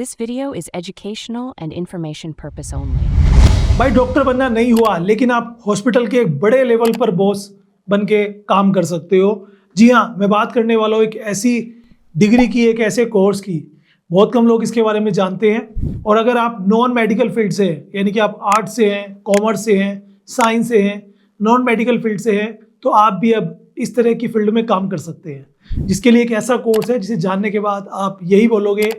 This video is educational and information purpose only. भाई doctor बनना नहीं हुआ लेकिन आप हॉस्पिटल के एक बड़े लेवल पर बॉस बन के काम कर सकते हो। जी हाँ, मैं बात करने वाला हूँ एक ऐसी डिग्री की, एक ऐसे कोर्स की। बहुत कम लोग इसके बारे में जानते हैं। और अगर आप नॉन मेडिकल फील्ड से हैं, यानी कि आप आर्ट्स से हैं, कॉमर्स से हैं, साइंस से हैं, नॉन मेडिकल फील्ड से हैं, तो आप भी अब इस तरह की फील्ड में काम कर सकते हैं, जिसके लिए एक ऐसा कोर्स है जिसे जानने के बाद आप यही बोलोगे,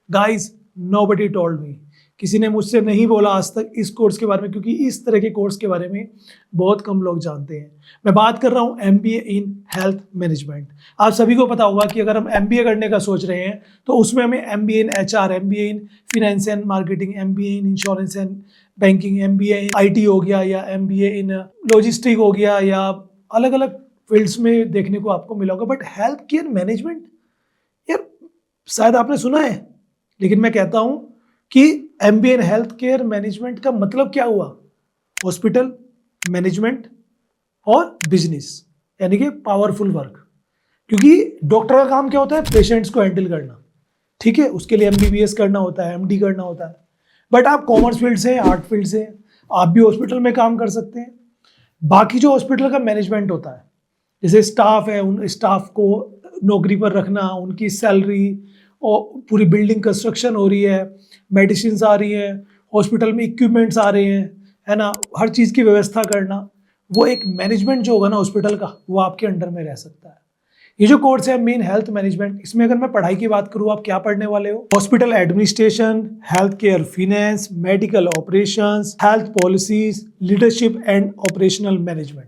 गाइज नोबडी टोल्ड मी। किसी ने मुझसे नहीं बोला आज तक इस कोर्स के बारे में, क्योंकि इस तरह के कोर्स के बारे में बहुत कम लोग जानते हैं। मैं बात कर रहा हूँ MBA इन हेल्थ मैनेजमेंट। आप सभी को पता होगा कि अगर हम MBA करने का सोच रहे हैं तो उसमें हमें MBA in HR, MBA in finance and marketing, MBA in insurance and banking, MBA in IT हो गया, या MBA इन लॉजिस्टिक हो गया, या अलग अलग फील्ड्स में देखने को आपको मिला होगा। बट हेल्थ केयर मैनेजमेंट, यार शायद आपने सुना है, लेकिन मैं कहता हूँ कि MBA in health care management का मतलब क्या हुआ? हॉस्पिटल मैनेजमेंट और बिजनेस, यानी कि पावरफुल वर्क। क्योंकि डॉक्टर का काम क्या होता है? पेशेंट्स को हैंडल करना, ठीक है। उसके लिए MBBS करना होता है, MD करना होता है। बट आप कॉमर्स फील्ड से, आर्ट फील्ड से, आप भी हॉस्पिटल में काम कर सकते हैं। बाकी जो हॉस्पिटल का मैनेजमेंट होता है, जैसे स्टाफ है, उन स्टाफ को नौकरी पर रखना, उनकी सैलरी, और पूरी बिल्डिंग कंस्ट्रक्शन हो रही है, मेडिसिन आ रही है, हॉस्पिटल में इक्विपमेंट्स आ रहे हैं, है ना, हर चीज़ की व्यवस्था करना, वो एक मैनेजमेंट जो होगा ना हॉस्पिटल का, वो आपके अंडर में रह सकता है। ये जो कोर्स है मेन हेल्थ मैनेजमेंट, इसमें अगर मैं पढ़ाई की बात करूँ, आप क्या पढ़ने वाले हो? Hospital administration, health care finance, medical operations, health policies, leadership and operational management.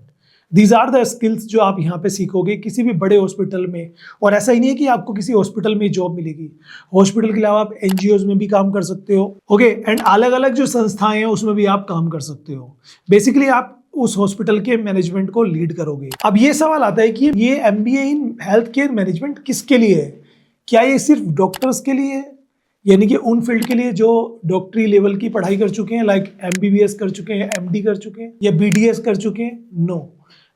These are the skills जो आप यहाँ पे सीखोगे किसी भी बड़े हॉस्पिटल में। और ऐसा ही नहीं है कि आपको किसी हॉस्पिटल में जॉब मिलेगी, हॉस्पिटल के अलावा आप NGOs में भी काम कर सकते हो, ओके। एंड अलग अलग जो संस्थाएं हैं उसमें भी आप काम कर सकते हो। बेसिकली आप उस हॉस्पिटल के मैनेजमेंट को लीड करोगे। अब ये सवाल आता है कि ये MBA in health care management किसके लिए है? क्या ये सिर्फ डॉक्टर्स के लिए है, यानी कि उन फील्ड के लिए जो डॉक्टरी लेवल की पढ़ाई कर चुके हैं, लाइक MBBS कर चुके हैं, MD कर चुके हैं, या BDS कर चुके हैं? नो।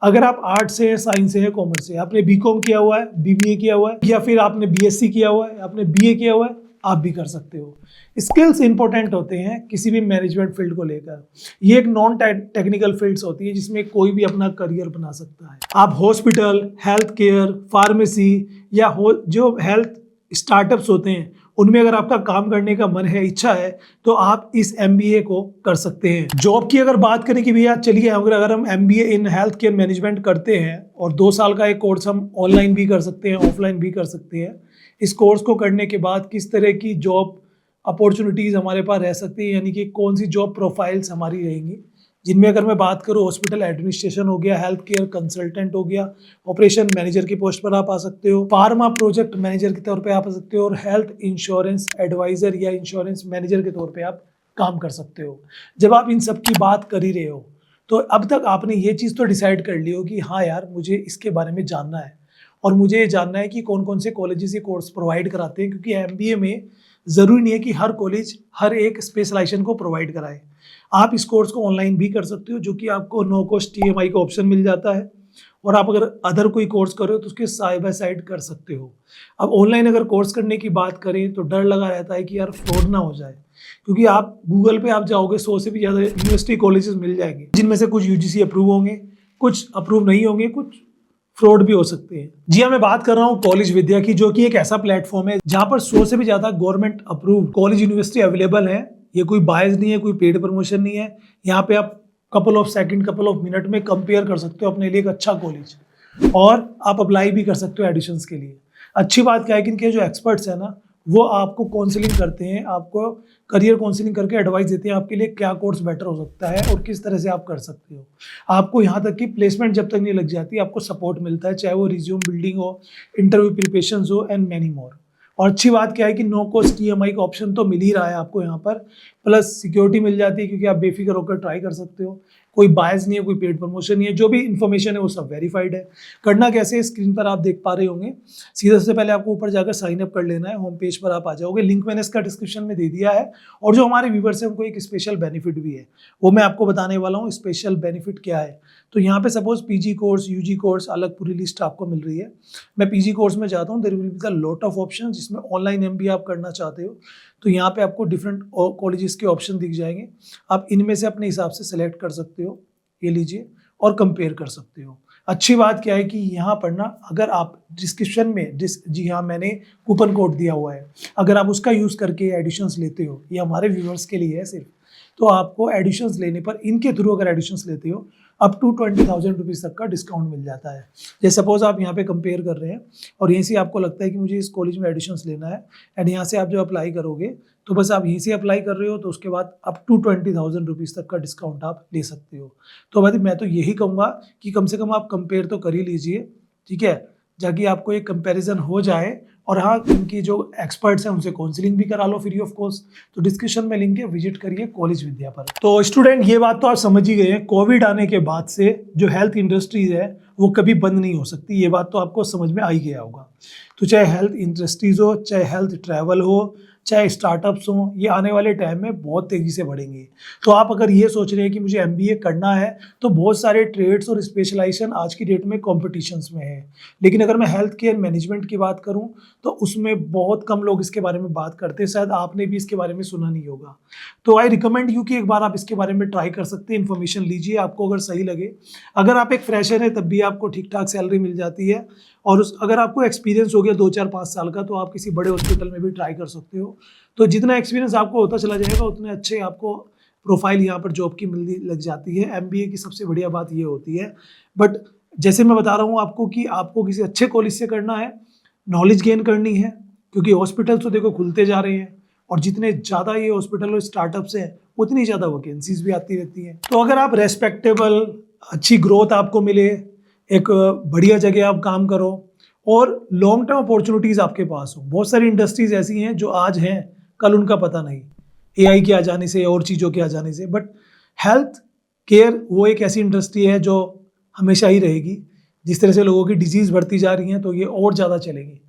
अगर आप आर्ट से है, साइंस से है, कॉमर्स से, आपने BCom किया हुआ है, BBA किया हुआ है, या फिर आपने BSc किया हुआ है, आपने BA किया हुआ है, आप भी कर सकते हो। स्किल्स इंपॉर्टेंट होते हैं किसी भी मैनेजमेंट फील्ड को लेकर। ये एक नॉन टेक्निकल फील्ड्स होती है जिसमें कोई भी अपना करियर बना सकता है। आप हॉस्पिटल, हेल्थ केयर, फार्मेसी, या जो हेल्थ स्टार्टअप्स होते हैं, उनमें अगर आपका काम करने का मन है, इच्छा है, तो आप इस MBA को कर सकते हैं। जॉब की अगर बात करें कि भैया चलिए अगर हम MBA in health care management करते हैं और 2 साल का एक कोर्स हम ऑनलाइन भी कर सकते हैं, ऑफलाइन भी कर सकते हैं, इस कोर्स को करने के बाद किस तरह की जॉब अपॉर्चुनिटीज़ हमारे पास रह सकती है, यानी कि कौन सी जॉब प्रोफाइल्स हमारी रहेंगी, जिनमें अगर मैं बात करूँ, हॉस्पिटल एडमिनिस्ट्रेशन हो गया, हेल्थ केयर कंसल्टेंट हो गया, ऑपरेशन मैनेजर की पोस्ट पर आप आ सकते हो, फार्मा प्रोजेक्ट मैनेजर के तौर पे आप आ सकते हो, और हेल्थ इंश्योरेंस एडवाइजर या इंश्योरेंस मैनेजर के तौर पे आप काम कर सकते हो। जब आप इन सब की बात कर ही रहे हो, तो अब तक आपने ये चीज़ तो डिसाइड कर ली हो कि हाँ यार, मुझे इसके बारे में जानना है, और मुझे ये जानना है कि कौन कौन से कॉलेजेस ये कोर्स प्रोवाइड कराते हैं। क्योंकि MBA में ज़रूरी नहीं है कि हर कॉलेज हर एक स्पेशलाइजेशन को प्रोवाइड कराए। आप इस कोर्स को ऑनलाइन भी कर सकते हो, जो कि आपको नो कॉस्ट EMI का ऑप्शन मिल जाता है, और आप अगर अदर कोई कोर्स कर रहे हो तो उसके साइड बाय साइड कर सकते हो। अब ऑनलाइन अगर कोर्स करने की बात करें तो डर लगा रहता है कि यार फ्रॉड ना हो जाए, क्योंकि आप गूगल पे आप जाओगे, 100 से भी ज़्यादा यूनिवर्सिटी कॉलेजेस मिल जाएंगे, जिनमें से कुछ UGC अप्रूव होंगे, कुछ अप्रूव नहीं होंगे, कुछ फ्रॉड भी हो सकते हैं। जी हाँ, मैं बात कर रहा हूँ कॉलेज विद्या की, जो कि एक ऐसा प्लेटफॉर्म है जहाँ पर 100 से भी ज़्यादा government approve college university available है। ये कोई बायस नहीं है, कोई पेड प्रमोशन नहीं है। यहाँ पे आप couple of second, couple of minute में कंपेयर कर सकते हो अपने लिए एक अच्छा कॉलेज, और आप अप्लाई भी कर सकते हो एडिशंस के लिए। अच्छी बात क्या है कि इनके जो एक्सपर्ट्स हैं ना, वो आपको काउंसलिंग करते हैं, आपको करियर काउंसलिंग करके एडवाइस देते हैं आपके लिए क्या कोर्स बेटर हो सकता है और किस तरह से आप कर सकते हो। आपको यहाँ तक कि प्लेसमेंट जब तक नहीं लग जाती, आपको सपोर्ट मिलता है, चाहे वो रिज्यूम बिल्डिंग हो, इंटरव्यू प्रिपरेशन हो, एंड मैनी मोर। और अच्छी बात क्या है कि नो कॉस्ट EMI का ऑप्शन तो मिल ही रहा है आपको यहाँ पर, प्लस सिक्योरिटी मिल जाती है, क्योंकि आप बेफिक्र होकर ट्राई कर सकते हो। कोई बायस नहीं है, कोई पेड प्रमोशन नहीं है, जो भी इन्फॉर्मेशन है वो सब वेरीफाइड है। करना कैसे, स्क्रीन पर आप देख पा रहे होंगे। सीधा से पहले आपको ऊपर जाकर साइन अप कर लेना है, होम पेज पर आप आ जाओगे, लिंक मैंने इसका डिस्क्रिप्शन में दे दिया है। और जो हमारे व्यूवर्स हैं उनको एक स्पेशल बेनिफिट भी है, वो मैं आपको बताने वाला हूँ। स्पेशल बेनिफिट क्या है? तो यहाँ पे suppose PG course, UG course, अलग पूरी लिस्ट आपको मिल रही है। मैं PG कोर्स में जाता हूँ, there will be the lot of option, जिसमें ऑनलाइन MBA आप करना चाहते हो तो यहाँ पे आपको डिफरेंट कॉलेजेस के ऑप्शन दिख जाएंगे, आप इनमें से अपने हिसाब से सेलेक्ट कर सकते हो, ये लीजिए और कंपेयर कर सकते हो। अच्छी बात क्या है कि यहाँ पर ना अगर आप डिस्क्रिप्शन में जी हाँ मैंने कूपन कोड दिया हुआ है, अगर आप उसका यूज़ करके एडिशंस लेते हो, ये हमारे व्यूअर्स के लिए है सिर्फ, तो आपको एडिशंस लेने पर इनके थ्रू अगर एडिशंस लेते हो अप टू 20,000 रुपीज़ तक का डिस्काउंट मिल जाता है। जैसे सपोज आप यहाँ पे कंपेयर कर रहे हैं और यहीं से आपको लगता है कि मुझे इस कॉलेज में एडिशंस लेना है, एंड यहाँ से आप जब अप्लाई करोगे तो बस आप यहीं से अप्लाई कर रहे हो तो उसके बाद अप टू 20,000 रुपीज़ तक का डिस्काउंट आप ले सकते हो। तो भाई मैं तो यही कहूँगा कि कम से कम आप कंपेयर तो कर ही लीजिए, ठीक है, ताकि आपको एक कंपैरिजन हो जाए। और हाँ, इनकी जो एक्सपर्ट्स हैं उनसे काउंसलिंग भी करा लो फ्री ऑफ कॉस्ट। तो डिस्क्रिप्शन में लिंक है, विजिट करिए कॉलेज विद्या पर। तो स्टूडेंट ये बात तो आप समझ ही गए हैं, कोविड आने के बाद से जो हेल्थ इंडस्ट्रीज है वो कभी बंद नहीं हो सकती, ये बात तो आपको समझ में आ ही गया होगा। तो चाहे हेल्थ इंडस्ट्रीज हो, चाहे हेल्थ ट्रैवल हो, चाहे स्टार्टअप्स हों, ये आने वाले टाइम में बहुत तेज़ी से बढ़ेंगे। तो आप अगर ये सोच रहे हैं कि मुझे MBA करना है, तो बहुत सारे ट्रेड्स और स्पेशलाइजेशन आज की डेट में कॉम्पिटिशन्स में है। लेकिन अगर मैं हेल्थ केयर मैनेजमेंट की बात करूं तो उसमें बहुत कम लोग इसके बारे में बात करते हैं, शायद आपने भी इसके बारे में सुना नहीं होगा। तो आई रिकमेंड यू कि एक बार आप इसके बारे में ट्राई कर सकते हैं, इन्फॉर्मेशन लीजिए, आपको अगर सही लगे। अगर आप एक फ्रेशर हैं तब भी आपको ठीक ठाक सैलरी मिल जाती है, और अगर आपको एक्सपीरियंस हो गया 2-4-5 साल का तो आप किसी बड़े हॉस्पिटल में भी ट्राई कर सकते हो। तो जितना एक्सपीरियंस आपको होता चला जाएगा उतने अच्छे आपको प्रोफाइल यहाँ पर जॉब की मिलने लग जाती है। MBA की सबसे बढ़िया बात ये होती है। बट जैसे मैं बता रहा हूँ आपको कि आपको किसी अच्छे कॉलेज से करना है, नॉलेज गेन करनी है, क्योंकि हॉस्पिटल तो देखो खुलते जा रहे हैं और जितने ज़्यादा ये हॉस्पिटल और स्टार्टअप्स हैं उतनी ज़्यादा वैकेंसीज भी आती रहती हैं। तो अगर आप रेस्पेक्टेबल, अच्छी ग्रोथ आपको मिले, एक बढ़िया जगह आप काम करो और लॉन्ग टर्म अपॉर्चुनिटीज़ आपके पास हो। बहुत सारी इंडस्ट्रीज ऐसी हैं जो आज हैं कल उनका पता नहीं, AI के आ जाने से और चीज़ों के आ जाने से। बट हेल्थ केयर वो एक ऐसी इंडस्ट्री है जो हमेशा ही रहेगी। जिस तरह से लोगों की डिजीज़ बढ़ती जा रही हैं तो ये और ज़्यादा चलेगी।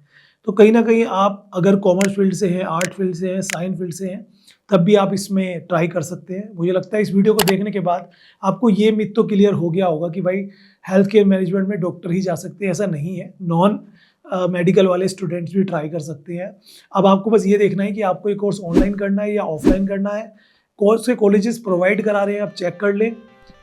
तो कहीं ना कहीं आप अगर कॉमर्स फील्ड से हैं, आर्ट फील्ड से हैं, साइंस फील्ड से हैं, तब भी आप इसमें ट्राई कर सकते हैं। मुझे लगता है इस वीडियो को देखने के बाद आपको ये मिथ तो क्लियर हो गया होगा कि भाई हेल्थ केयर मैनेजमेंट में डॉक्टर ही जा सकते हैं, ऐसा नहीं है। नॉन मेडिकल वाले स्टूडेंट्स भी ट्राई कर सकते हैं। अब आपको बस ये देखना है कि आपको ये कोर्स ऑनलाइन करना है या ऑफलाइन करना है। कोर्स के कॉलेजेस प्रोवाइड करा रहे हैं, आप चेक कर लें।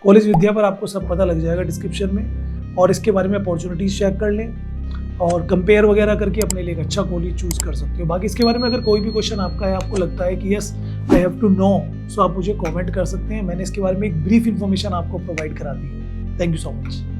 कॉलेज विद्या पर आपको सब पता लग जाएगा डिस्क्रिप्शन में, और इसके बारे में अपॉर्चुनिटीज़ चेक कर लें और कंपेयर वगैरह करके अपने लिए एक अच्छा कॉलेज चूज़ कर सकते हो। बाकी इसके बारे में अगर कोई भी क्वेश्चन आपका है, आपको लगता है कि yes I have to know, so आप मुझे कमेंट कर सकते हैं। मैंने इसके बारे में एक ब्रीफ इन्फॉर्मेशन आपको प्रोवाइड करा दी। Thank you so much.